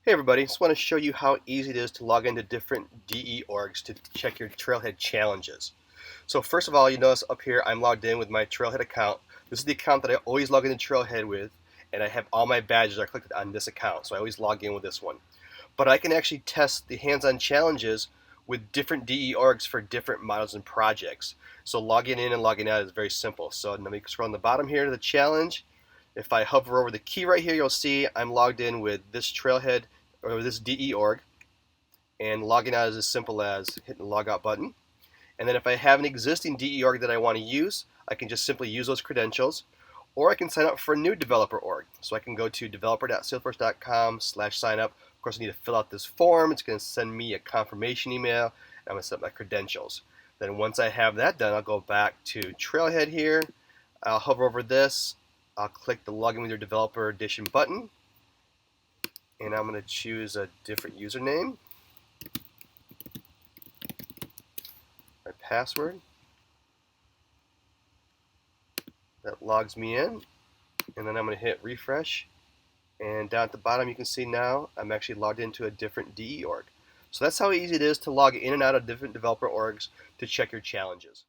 Hey everybody, just want to show you how easy it is to log into different DE orgs to check your Trailhead challenges. So first of all, you notice up here I'm logged in with my Trailhead account. This is the account that I always log into Trailhead with, and I have all my badges are clicked on this account, so I always log in with this one. But I can actually test the hands-on challenges with different DE orgs for different models and projects. So logging in and logging out is very simple. So let me scroll on the bottom here to the challenge. If I hover over the key right here, you'll see I'm logged in with this Trailhead or this DE org, and logging out is as simple as hitting the log out button. And then if I have an existing DE org that I want to use, I can just simply use those credentials, or I can sign up for a new developer org. So I can go to developer.salesforce.com/signup. Of course, I need to fill out this form. It's going to send me a confirmation email, and I'm going to set up my credentials. Then once I have that done, I'll go back to Trailhead here. I'll hover over this. I'll click the Login with Your Developer Edition button, and I'm going to choose a different username, my password. That logs me in, and then I'm going to hit refresh, and down at the bottom you can see now I'm actually logged into a different DE org. So that's how easy it is to log in and out of different developer orgs to check your challenges.